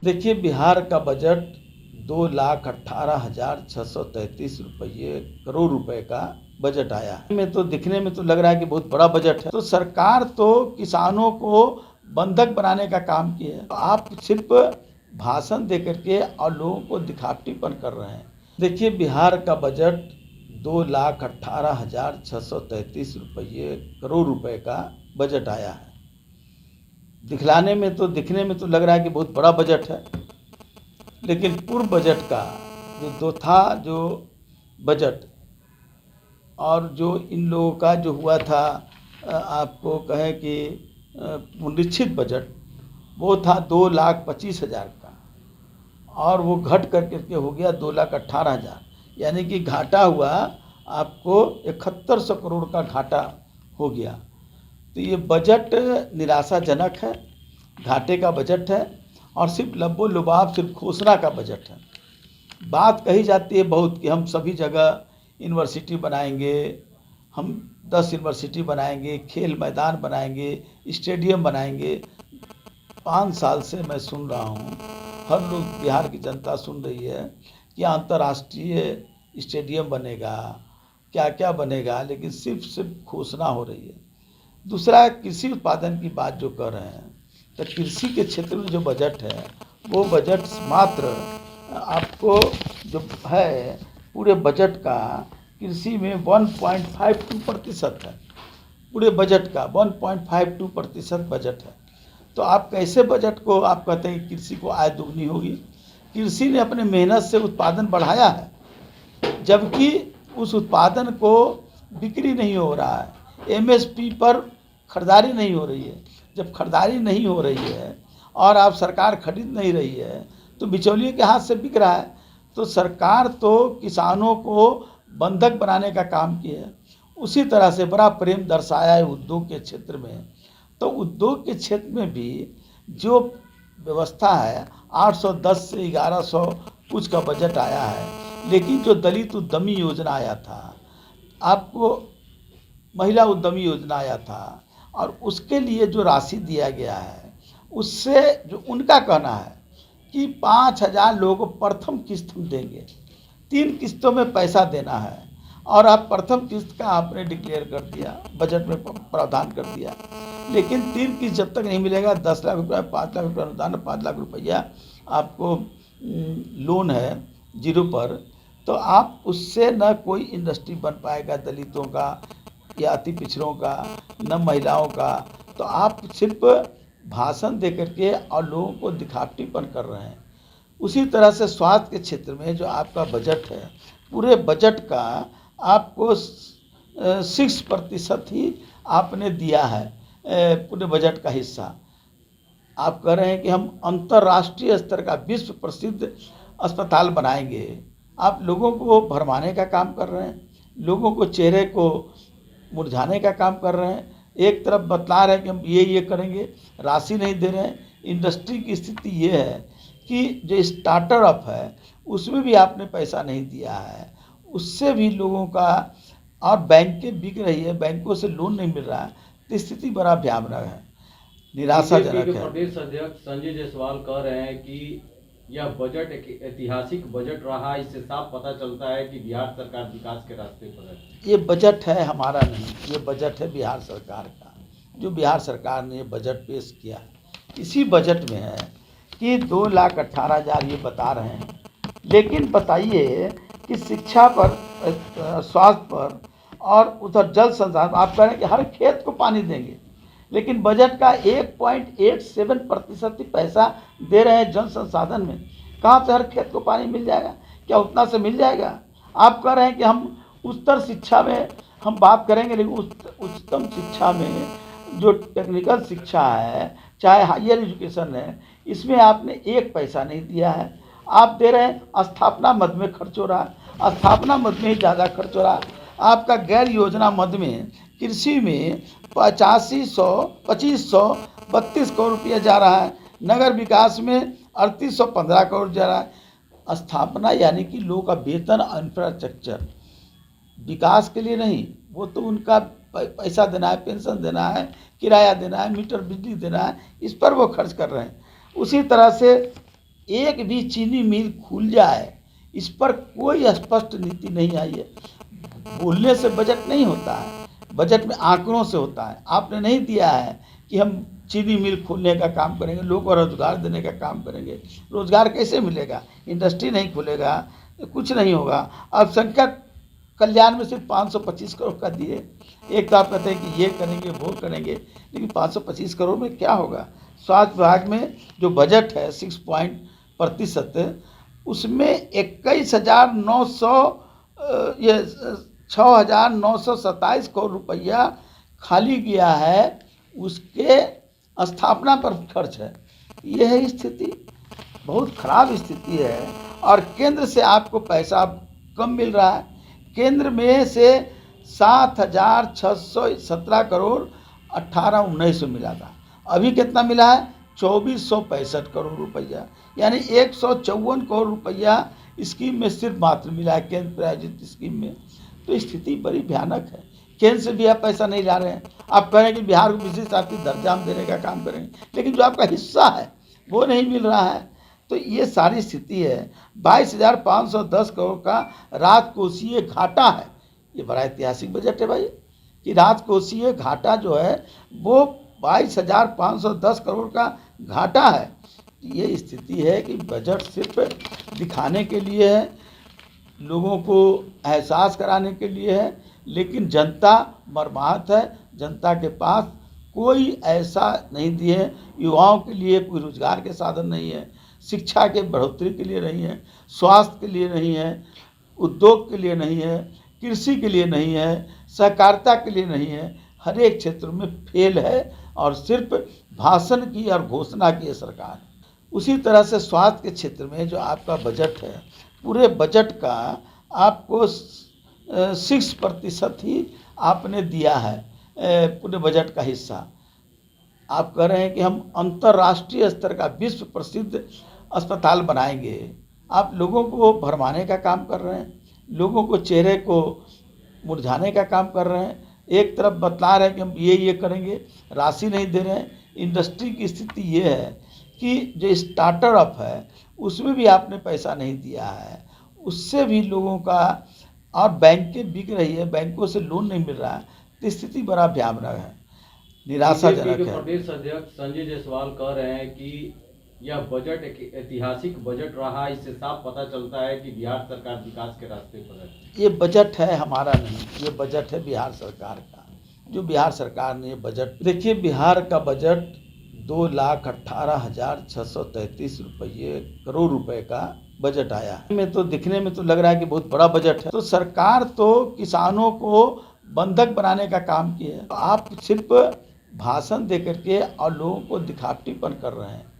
देखिए, बिहार का बजट 2,18,633 करोड़ रुपए का बजट आया है। में तो दिखने में तो लग रहा है कि बहुत बड़ा बजट है। तो सरकार तो किसानों को बंधक बनाने का काम किया है। तो आप सिर्फ भाषण दे करके और लोगों को दिखावटीपन कर रहे हैं। देखिए, बिहार का बजट 2,18,633 करोड़ रुपए का बजट आया है। दिखने में तो लग रहा है कि बहुत बड़ा बजट है, लेकिन पूर्व बजट का जो बजट और जो इन लोगों का जो हुआ था, आपको कहें कि निश्चित बजट, वो था 2,25,000 का, और वो घट करके हो गया 2,18,000, यानी कि घाटा हुआ आपको 7100 करोड़ का घाटा हो गया। तो ये बजट निराशाजनक है, घाटे का बजट है और सिर्फ लब्बो लुबाब, सिर्फ घोषणा का बजट है। बात कही जाती है बहुत कि हम सभी जगह यूनिवर्सिटी बनाएंगे, हम 10 यूनिवर्सिटी बनाएंगे, खेल मैदान बनाएंगे, स्टेडियम बनाएंगे। 5 साल से मैं सुन रहा हूँ, हर लोग, बिहार की जनता सुन रही है कि अंतर्राष्ट्रीय स्टेडियम बनेगा, क्या क्या बनेगा, लेकिन सिर्फ घोषणा हो रही है। दूसरा, कृषि उत्पादन की बात जो कर रहे हैं, तो कृषि के क्षेत्र में जो बजट है, वो बजट मात्र आपको जो है पूरे बजट का कृषि में 1.52% है। पूरे बजट का 1.52% बजट है। तो आप कैसे बजट को आप कहते हैं कि कृषि को आय दुगनी होगी? कृषि ने अपने मेहनत से उत्पादन बढ़ाया है, जबकि उस उत्पादन को बिक्री नहीं हो रहा है, एमएसपी पर खरीदारी नहीं हो रही है। जब खरीदारी नहीं हो रही है और आप सरकार खरीद नहीं रही है, तो बिचौलिए के हाथ से बिक रहा है। तो सरकार तो किसानों को बंधक बनाने का काम किया है। उसी तरह से बड़ा प्रेम दर्शाया है उद्योग के क्षेत्र में। तो उद्योग के क्षेत्र में भी जो व्यवस्था है, 810 से 1100 कुछ का बजट आया है, लेकिन जो दलित उद्यमी योजना आया था, आपको महिला उद्यमी योजना आया था, और उसके लिए जो राशि दिया गया है, उससे जो उनका कहना है कि 5,000 लोगों को प्रथम किस्त हम देंगे, 3 किस्तों में पैसा देना है, और आप प्रथम किस्त का आपने डिक्लेयर कर दिया, बजट में प्रावधान कर दिया, लेकिन 3 किस्त जब तक नहीं मिलेगा, 10 लाख रुपया, 5 लाख रुपया अनुदान, 5 लाख रुपया आपको लोन है 0 पर, तो आप उससे न कोई इंडस्ट्री बन पाएगा दलितों का या अति पिछड़ों का, न महिलाओं का। तो आप सिर्फ भाषण दे करके और लोगों को दिखावटीपन कर रहे हैं। उसी तरह से स्वास्थ्य के क्षेत्र में जो आपका बजट है, पूरे बजट का आपको 6% ही आपने दिया है, पूरे बजट का हिस्सा। आप कह रहे हैं कि हम अंतर्राष्ट्रीय स्तर का विश्व प्रसिद्ध अस्पताल बनाएंगे। आप लोगों को भरमाने का काम कर रहे हैं, लोगों को चेहरे को मुरझाने का काम कर रहे हैं। एक तरफ बतला रहे हैं कि हम ये करेंगे, राशि नहीं दे रहे हैं। इंडस्ट्री की स्थिति ये है कि जो स्टार्टअप है, उसमें भी आपने पैसा नहीं दिया है, उससे भी लोगों का, और बैंकें बिक रही है, बैंकों से लोन नहीं मिल रहा है। तो स्थिति बड़ा भयानक है, निराशाजनक है। प्रदेश अध्यक्ष संजय जायसवाल कह रहे हैं कि यह बजट एक ऐतिहासिक बजट रहा, इससे साफ पता चलता है कि बिहार सरकार विकास के रास्ते पर है। ये बजट है हमारा नहीं, ये बजट है बिहार सरकार का। जो बिहार सरकार ने बजट पेश किया, इसी बजट में है कि 2,18,000 ये बता रहे हैं, लेकिन बताइए कि शिक्षा पर, स्वास्थ्य पर, और उधर जल संसाधन, आप कह रहे हैं कि हर खेत को पानी देंगे, लेकिन बजट का 1.87% ही पैसा दे रहे हैं जल संसाधन में। कहाँ से हर खेत को पानी मिल जाएगा? क्या उतना से मिल जाएगा? आप कह रहे हैं कि हम उच्चतर शिक्षा में हम बात करेंगे, लेकिन उच्चतम शिक्षा में जो टेक्निकल शिक्षा है, चाहे हायर एजुकेशन है, इसमें आपने 1 पैसा नहीं दिया है। आप दे रहे हैं स्थापना मद में खर्च हो रहा है, स्थापना मद में ही ज़्यादा खर्च हो रहा है। आपका गैर योजना मद में कृषि में 2532 करोड़ रुपया जा रहा है, नगर विकास में 3815 करोड़ जा रहा है। स्थापना यानी कि लोगों का वेतन, इंफ्रास्ट्रक्चर, विकास के लिए नहीं, वो तो उनका पैसा देना है, पेंशन देना है, किराया देना है, मीटर बिजली देना है, इस पर वो खर्च कर रहे हैं। उसी तरह से एक भी चीनी मिल खुल जाए, इस पर कोई स्पष्ट नीति नहीं आई है। बोलने से बजट नहीं होता है, बजट में आंकड़ों से होता है। आपने नहीं दिया है कि हम चीनी मिल खोलने का काम करेंगे, लोगों को रोजगार देने का काम करेंगे। रोजगार कैसे मिलेगा? इंडस्ट्री नहीं खुलेगा, कुछ नहीं होगा। अल्पसंख्यक कल्याण में सिर्फ 525 करोड़ का दिए। एक तो आप कहते हैं कि ये करेंगे वो करेंगे, लेकिन 525 करोड़ में क्या होगा? स्वास्थ्य विभाग में जो बजट है 6% उसमें 6,927 करोड़ रुपया खाली गया है, उसके स्थापना पर खर्च है। यह है स्थिति, बहुत खराब स्थिति है। और केंद्र से आपको पैसा कम मिल रहा है। केंद्र में से 7,617 करोड़ 18-19 में मिला था, अभी कितना मिला है? 2,465 करोड़ रुपया, यानी 154 करोड़ रुपया स्कीम में सिर्फ मात्र मिला है, केंद्र प्रायोजित स्कीम में। तो स्थिति बड़ी भयानक है। केंद्र से भी आप पैसा नहीं ला रहे हैं। आप कह रहे हैं कि बिहार को विशिष्ट आर्थिक दर्जा हम देने का काम करेंगे, लेकिन जो आपका हिस्सा है वो नहीं मिल रहा है। तो ये सारी स्थिति है। 22,510 करोड़ का राजकोषीय घाटा है। ये बड़ा ऐतिहासिक बजट है भाई, कि राजकोषीय घाटा जो है वो 22,510 करोड़ का घाटा है। ये स्थिति है कि बजट सिर्फ दिखाने के लिए है, लोगों को एहसास कराने के लिए है, लेकिन जनता मर्माहत है। जनता के पास कोई ऐसा नहीं दिए, युवाओं के लिए कोई रोजगार के साधन नहीं है, शिक्षा के बढ़ोतरी के लिए नहीं है, स्वास्थ्य के लिए नहीं है, उद्योग के लिए नहीं है, कृषि के लिए नहीं है, सहकारिता के लिए नहीं है। हर एक क्षेत्र में फेल है और सिर्फ भाषण की और घोषणा की है सरकार। उसी तरह से स्वास्थ्य के क्षेत्र में जो आपका बजट है, पूरे बजट का आपको 6% ही आपने दिया है, पूरे बजट का हिस्सा। आप कह रहे हैं कि हम अंतर्राष्ट्रीय स्तर का विश्व प्रसिद्ध अस्पताल बनाएंगे। आप लोगों को भरमाने का काम कर रहे हैं, लोगों को चेहरे को मुरझाने का काम कर रहे हैं। एक तरफ बतला रहे हैं कि हम ये करेंगे, राशि नहीं दे रहे हैं। इंडस्ट्री की स्थिति ये है कि जो स्टार्टअप है उसमें भी आपने पैसा नहीं दिया है, उससे भी लोगों का, और बैंकें बिक रही है, बैंकों से लोन नहीं मिल रहा है। तो स्थिति बड़ा भयानक है, निराशाजनक है। प्रदेश अध्यक्ष संजय जायसवाल कह रहे हैं कि यह बजट एक ऐतिहासिक बजट रहा, इससे साफ पता चलता है कि बिहार सरकार विकास के रास्ते पर है। ये बजट है हमारा नहीं, ये बजट है बिहार सरकार का। जो बिहार सरकार ने बजट, देखिए बिहार का बजट 2,18,633 करोड़ रुपए का बजट आया है। में तो दिखने में तो लग रहा है कि बहुत बड़ा बजट है। तो सरकार तो किसानों को बंधक बनाने का काम किया है। तो आप सिर्फ भाषण दे करके और लोगों को दिखावटीपन कर रहे हैं।